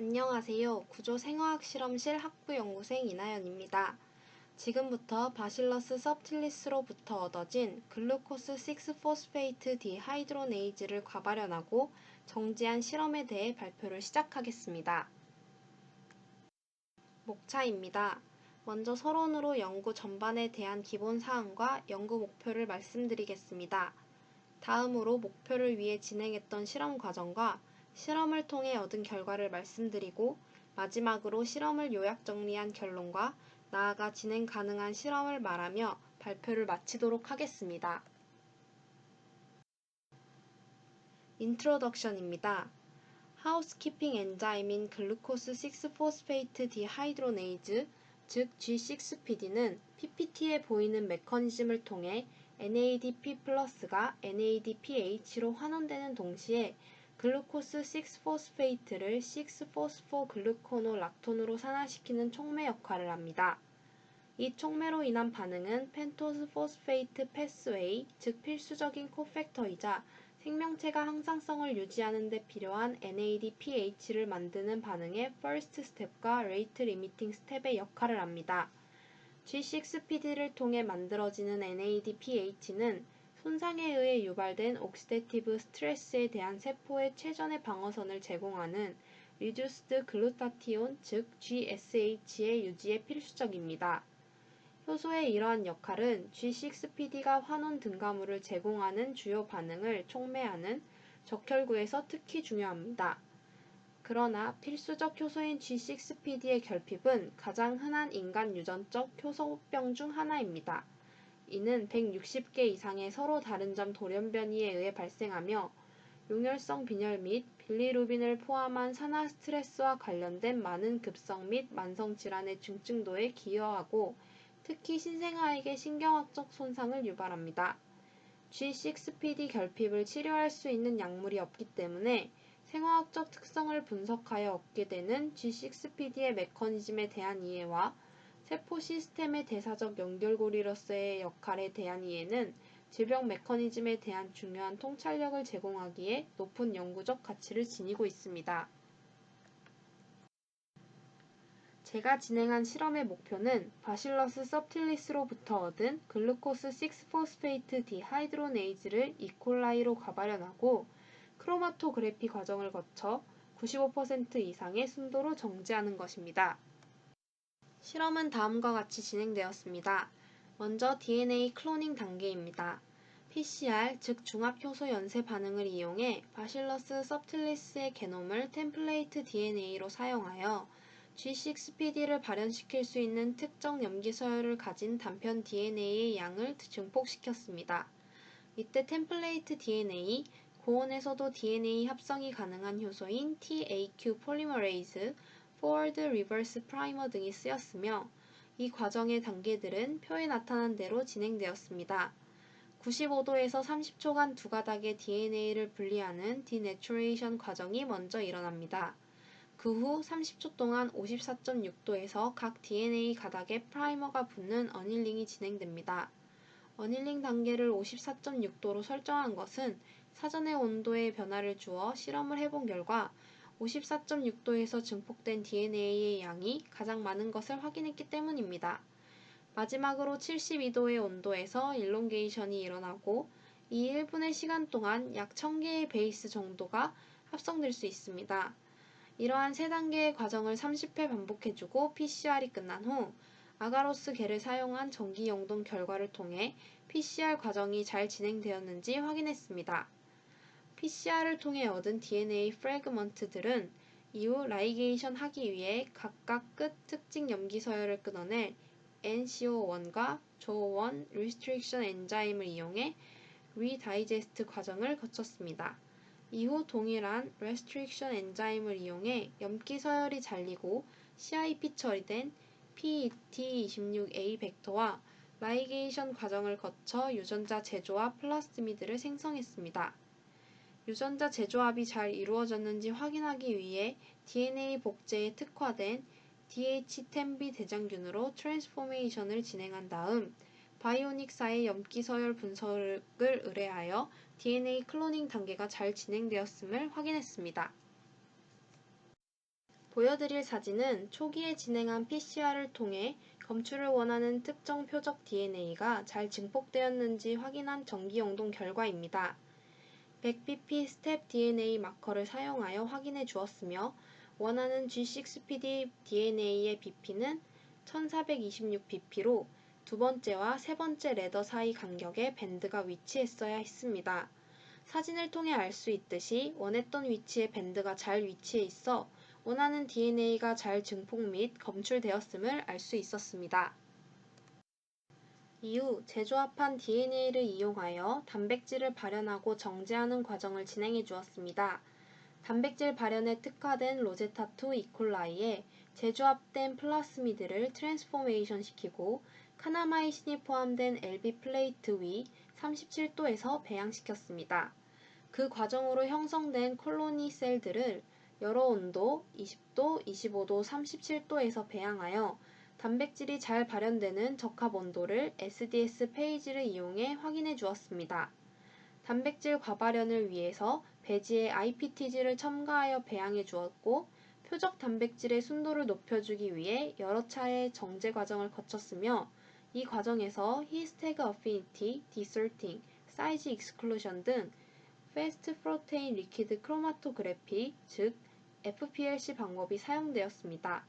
안녕하세요. 구조생화학 실험실 학부연구생 이나연입니다. 지금부터 바실러스 섭틸리스로부터 얻어진 글루코스 6포스페이트 디하이드로네이즈를 과발현하고 정지한 실험에 대해 발표를 시작하겠습니다. 목차입니다. 먼저 서론으로 연구 전반에 대한 기본 사항과 연구 목표를 말씀드리겠습니다. 다음으로 목표를 위해 진행했던 실험 과정과 실험을 통해 얻은 결과를 말씀드리고 마지막으로 실험을 요약 정리한 결론과 나아가 진행 가능한 실험을 말하며 발표를 마치도록 하겠습니다. 인트로덕션입니다. 하우스키핑 엔자임인 글루코스 6포스페이트 디하이드로네이즈, 즉 G6PD는 PPT에 보이는 메커니즘을 통해 NADP+가 NADPH로 환원되는 동시에 글루코스 6포스페이트를 6포스포글루코노락톤으로 산화시키는 촉매 역할을 합니다. 이 촉매로 인한 반응은 펜토스 포스페이트 패스웨이, 즉 필수적인 코팩터이자 생명체가 항상성을 유지하는 데 필요한 NADPH를 만드는 반응의 퍼스트 스텝과 레이트 리미팅 스텝의 역할을 합니다. G6PD를 통해 만들어지는 NADPH는 손상에 의해 유발된 옥시데이티브 스트레스에 대한 세포의 최전의 방어선을 제공하는 리듀스드 글루타티온, 즉 GSH의 유지에 필수적입니다. 효소의 이러한 역할은 G6PD가 환원 등가물을 제공하는 주요 반응을 촉매하는 적혈구에서 특히 중요합니다. 그러나 필수적 효소인 G6PD의 결핍은 가장 흔한 인간 유전적 효소병 중 하나입니다. 이는 160개 이상의 서로 다른 점 돌연변이에 의해 발생하며 용혈성 빈혈 및 빌리루빈을 포함한 산화 스트레스와 관련된 많은 급성 및 만성 질환의 중증도에 기여하고 특히 신생아에게 신경학적 손상을 유발합니다. G6PD 결핍을 치료할 수 있는 약물이 없기 때문에 생화학적 특성을 분석하여 얻게 되는 G6PD의 메커니즘에 대한 이해와 세포 시스템의 대사적 연결고리로서의 역할에 대한 이해는 질병 메커니즘에 대한 중요한 통찰력을 제공하기에 높은 연구적 가치를 지니고 있습니다. 제가 진행한 실험의 목표는 바실러스 섭틸리스로부터 얻은 글루코스 6포스페이트 디하이드로네이즈를 이콜라이로 과발현하고 크로마토그래피 과정을 거쳐 95% 이상의 순도로 정지하는 것입니다. 실험은 다음과 같이 진행되었습니다. 먼저 DNA 클로닝 단계입니다. PCR, 즉 중합효소 연쇄 반응을 이용해 바실러스 섭틸리스의 게놈을 템플레이트 DNA로 사용하여 G6PD를 발현시킬 수 있는 특정 염기 서열을 가진 단편 DNA의 양을 증폭시켰습니다. 이때 템플레이트 DNA, 고온에서도 DNA 합성이 가능한 효소인 TAQ 폴리머레이즈, 포워드 리버스 프라이머 등이 쓰였으며 이 과정의 단계들은 표에 나타난 대로 진행되었습니다. 95도에서 30초간 두 가닥의 DNA를 분리하는 디내추레이션 과정이 먼저 일어납니다. 그 후 30초 동안 54.6도에서 각 DNA 가닥에 프라이머가 붙는 어닐링이 진행됩니다. 어닐링 단계를 54.6도로 설정한 것은 사전에 온도에 변화를 주어 실험을 해본 결과 54.6도에서 증폭된 DNA의 양이 가장 많은 것을 확인했기 때문입니다. 마지막으로 72도의 온도에서 일롱게이션이 일어나고 이 1분의 시간 동안 약 1000개의 베이스 정도가 합성될 수 있습니다. 이러한 3단계의 과정을 30회 반복해주고 PCR이 끝난 후 아가로스 겔을 사용한 전기 영동 결과를 통해 PCR 과정이 잘 진행되었는지 확인했습니다. PCR을 통해 얻은 DNA 프래그먼트들은 이후 라이게이션 하기 위해 각각 끝 특징 염기 서열을 끊어낼 NCO1과 JO1 리스트릭션 엔자임을 이용해 리다이제스트 과정을 거쳤습니다. 이후 동일한 restriction 엔자임을 이용해 염기 서열이 잘리고 CIP 처리된 PET26A 벡터와 라이게이션 과정을 거쳐 유전자 재조합 플라스미드를 생성했습니다. 유전자 재조합이 잘 이루어졌는지 확인하기 위해 DNA 복제에 특화된 DH10B 대장균으로 트랜스포메이션을 진행한 다음 바이오닉사의 염기 서열 분석을 의뢰하여 DNA 클로닝 단계가 잘 진행되었음을 확인했습니다. 보여드릴 사진은 초기에 진행한 PCR을 통해 검출을 원하는 특정 표적 DNA가 잘 증폭되었는지 확인한 전기영동 결과입니다. 100pp 스텝 DNA 마커를 사용하여 확인해 주었으며 원하는 G6PD DNA의 BP는 1426pp로 두 번째와 세 번째 레더 사이 간격에 밴드가 위치했어야 했습니다. 사진을 통해 알 수 있듯이 원했던 위치에 밴드가 잘 위치해 있어 원하는 DNA가 잘 증폭 및 검출되었음을 알 수 있었습니다. 이후 재조합한 DNA를 이용하여 단백질을 발현하고 정제하는 과정을 진행해 주었습니다. 단백질 발현에 특화된 로제타2 이콜라이에 재조합된 플라스미드를 트랜스포메이션 시키고 카나마이신이 포함된 LB 플레이트 위 37도에서 배양시켰습니다. 그 과정으로 형성된 콜로니 셀들을 여러 온도 20도, 25도, 37도에서 배양하여 단백질이 잘 발현되는 적합 온도를 SDS 페이지를 이용해 확인해 주었습니다. 단백질 과발현을 위해서 배지에 IPTG를 첨가하여 배양해 주었고 표적 단백질의 순도를 높여주기 위해 여러 차례의 정제 과정을 거쳤으며 이 과정에서 히스태그 어피니티, 디솔팅, 사이즈 익스클루전 등 패스트 프로테인 리퀴드 크로마토그래피, 즉 FPLC 방법이 사용되었습니다.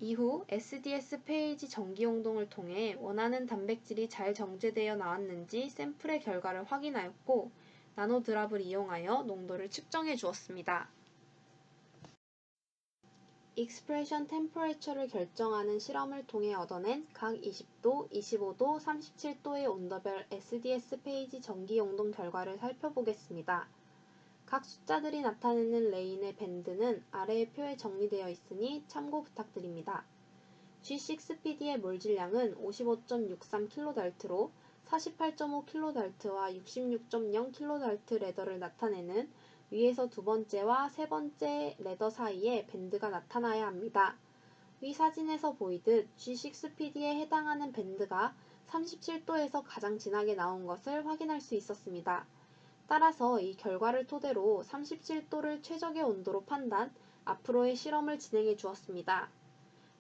이후 SDS 페이지 전기용동을 통해 원하는 단백질이 잘 정제되어 나왔는지 샘플의 결과를 확인하였고 나노드랍을 이용하여 농도를 측정해 주었습니다. 익스프레션 템퍼레처를 결정하는 실험을 통해 얻어낸 각 20도, 25도, 37도의 온도별 SDS 페이지 전기용동 결과를 살펴보겠습니다. 각 숫자들이 나타내는 레인의 밴드는 아래의 표에 정리되어 있으니 참고 부탁드립니다. G6PD의 몰질량은 55.63kD로 48.5kD와 66.0kD 레더를 나타내는 위에서 두 번째와 세 번째 레더 사이에 밴드가 나타나야 합니다. 위 사진에서 보이듯 G6PD에 해당하는 밴드가 37도에서 가장 진하게 나온 것을 확인할 수 있었습니다. 따라서 이 결과를 토대로 37도를 최적의 온도로 판단, 앞으로의 실험을 진행해 주었습니다.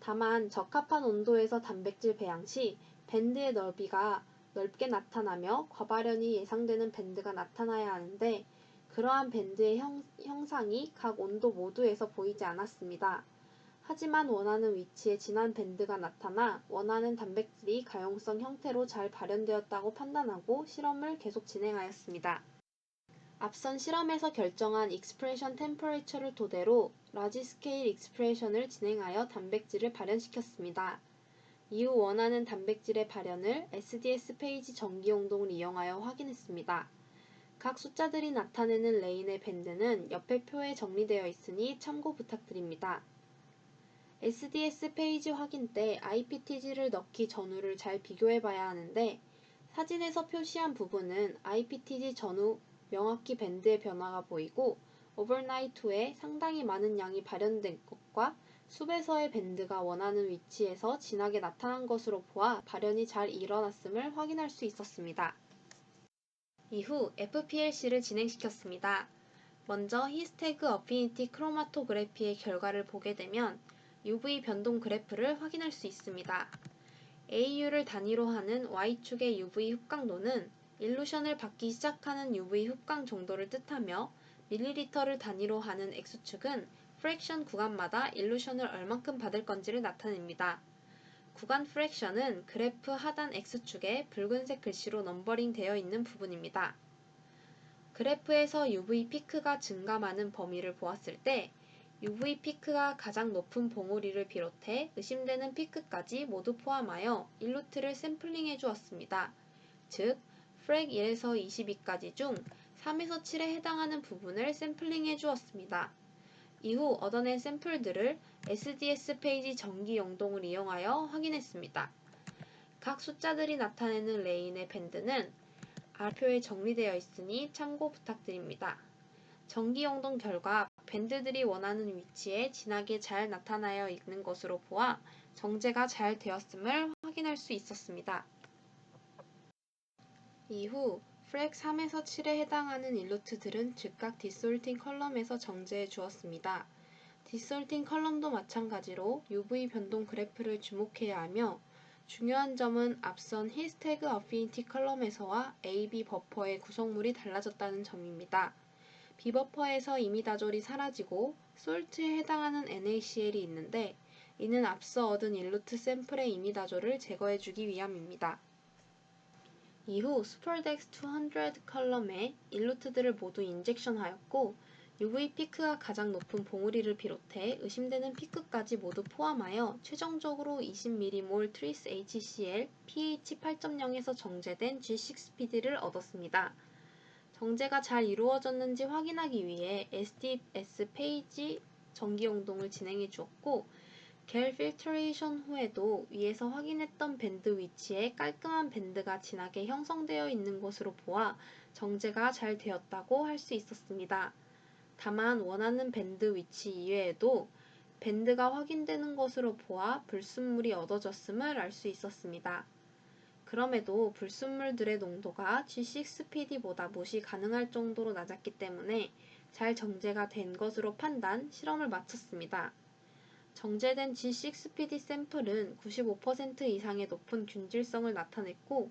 다만 적합한 온도에서 단백질 배양 시 밴드의 넓이가 넓게 나타나며 과발현이 예상되는 밴드가 나타나야 하는데 그러한 밴드의 형상이 각 온도 모두에서 보이지 않았습니다. 하지만 원하는 위치에 진한 밴드가 나타나 원하는 단백질이 가용성 형태로 잘 발현되었다고 판단하고 실험을 계속 진행하였습니다. 앞선 실험에서 결정한 익스프레션 템퍼레처를 토대로 라지 스케일 익스프레션을 진행하여 단백질을 발현시켰습니다. 이후 원하는 단백질의 발현을 SDS 페이지 전기용동을 이용하여 확인했습니다. 각 숫자들이 나타내는 레인의 밴드는 옆의 표에 정리되어 있으니 참고 부탁드립니다. SDS 페이지 확인 때 IPTG를 넣기 전후를 잘 비교해 봐야 하는데 사진에서 표시한 부분은 IPTG 전후 명확히 밴드의 변화가 보이고 오버나이트 후에 상당히 많은 양이 발현된 것과 수배서의 밴드가 원하는 위치에서 진하게 나타난 것으로 보아 발현이 잘 일어났음을 확인할 수 있었습니다. 이후 FPLC를 진행시켰습니다. 먼저 히스태그 어피니티 크로마토그래피의 결과를 보게 되면 UV 변동 그래프를 확인할 수 있습니다. AU를 단위로 하는 Y축의 UV 흡강도는 일루션을 받기 시작하는 UV 흡강 정도를 뜻하며 밀리리터를 단위로 하는 X축은 프랙션 구간마다 일루션을 얼만큼 받을 건지를 나타냅니다. 구간 프랙션은 그래프 하단 X축에 붉은색 글씨로 넘버링 되어 있는 부분입니다. 그래프에서 UV 피크가 증감하는 범위를 보았을 때 UV 피크가 가장 높은 봉우리를 비롯해 의심되는 피크까지 모두 포함하여 일루트를 샘플링해 주었습니다. 즉, 프랙 1에서 22까지 중 3에서 7에 해당하는 부분을 샘플링해 주었습니다. 이후 얻어낸 샘플들을 SDS 페이지 전기 용동을 이용하여 확인했습니다. 각 숫자들이 나타내는 레인의 밴드는 R표에 정리되어 있으니 참고 부탁드립니다. 전기 용동 결과 밴드들이 원하는 위치에 진하게 잘 나타나여 있는 것으로 보아 정제가 잘 되었음을 확인할 수 있었습니다. 이후 프랙 3에서 7에 해당하는 일루트들은 즉각 디솔팅 컬럼에서 정제해 주었습니다. 디솔팅 컬럼도 마찬가지로 UV 변동 그래프를 주목해야 하며 중요한 점은 앞선 히스태그 어피니티 컬럼에서와 AB 버퍼의 구성물이 달라졌다는 점입니다. B버퍼에서 이미다졸이 사라지고 솔트에 해당하는 NaCl이 있는데 이는 앞서 얻은 일루트 샘플의 이미다졸을 제거해주기 위함입니다. 이후 스펄덱스 200 컬럼에 일루트들을 모두 인젝션하였고 UV 피크가 가장 높은 봉우리를 비롯해 의심되는 피크까지 모두 포함하여 최종적으로 20mmol 트리스 HCl pH 8.0에서 정제된 G6PD를 얻었습니다. 정제가 잘 이루어졌는지 확인하기 위해 SDS 페이지 정기용동을 진행해 주었고 겔 필터레이션 후에도 위에서 확인했던 밴드 위치에 깔끔한 밴드가 진하게 형성되어 있는 것으로 보아 정제가 잘 되었다고 할 수 있었습니다. 다만 원하는 밴드 위치 이외에도 밴드가 확인되는 것으로 보아 불순물이 얻어졌음을 알 수 있었습니다. 그럼에도 불순물들의 농도가 G6PD보다 무시 가능할 정도로 낮았기 때문에 잘 정제가 된 것으로 판단, 실험을 마쳤습니다. 정제된 G6PD 샘플은 95% 이상의 높은 균질성을 나타냈고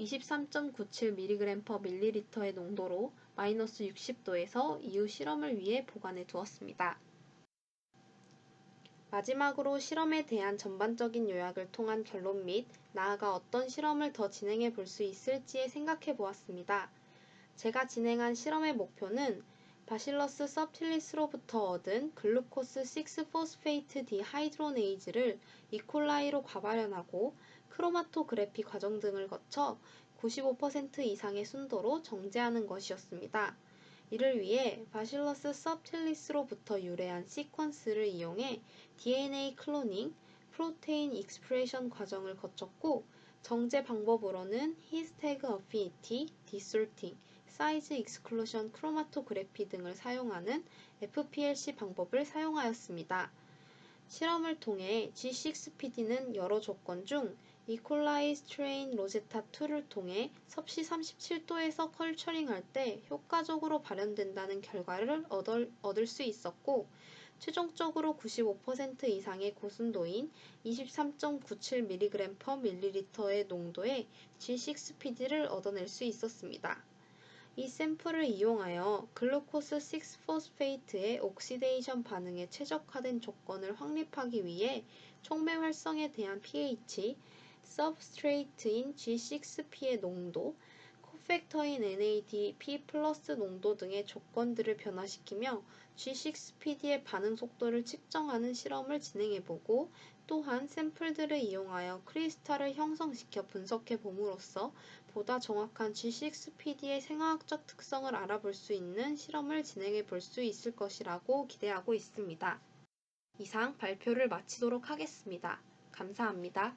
23.97mg/ml의 농도로 마이너스 60도에서 이후 실험을 위해 보관해 두었습니다. 마지막으로 실험에 대한 전반적인 요약을 통한 결론 및 나아가 어떤 실험을 더 진행해 볼 수 있을지에 생각해 보았습니다. 제가 진행한 실험의 목표는 바실러스 서브틸리스로부터 얻은 글루코스 6포스페이트 디하이드로네이즈를 이콜라이로 과발현하고 크로마토그래피 과정 등을 거쳐 95% 이상의 순도로 정제하는 것이었습니다. 이를 위해 바실러스 서브틸리스로부터 유래한 시퀀스를 이용해 DNA 클로닝, 프로테인 익스프레션 과정을 거쳤고 정제 방법으로는 히스태그 어피니티, 디솔팅, 사이즈 익스클루션 크로마토그래피 등을 사용하는 FPLC 방법을 사용하였습니다. 실험을 통해 G6PD는 여러 조건 중 이콜라이 스트레인 로제타2를 통해 섭씨 37도에서 컬처링할 때 효과적으로 발현된다는 결과를 얻을 수 있었고 최종적으로 95% 이상의 고순도인 23.97mg/ml의 농도의 G6PD를 얻어낼 수 있었습니다. 이 샘플을 이용하여 글루코스 6포스페이트의 옥시데이션 반응에 최적화된 조건을 확립하기 위해 촉매 활성에 대한 pH, 서브스트레이트인 G6P의 농도, 코팩터인 NADP 플러스 농도 등의 조건들을 변화시키며 G6PD의 반응 속도를 측정하는 실험을 진행해보고 또한 샘플들을 이용하여 크리스탈을 형성시켜 분석해 봄으로써 보다 정확한 G6PD의 생화학적 특성을 알아볼 수 있는 실험을 진행해 볼 수 있을 것이라고 기대하고 있습니다. 이상 발표를 마치도록 하겠습니다. 감사합니다.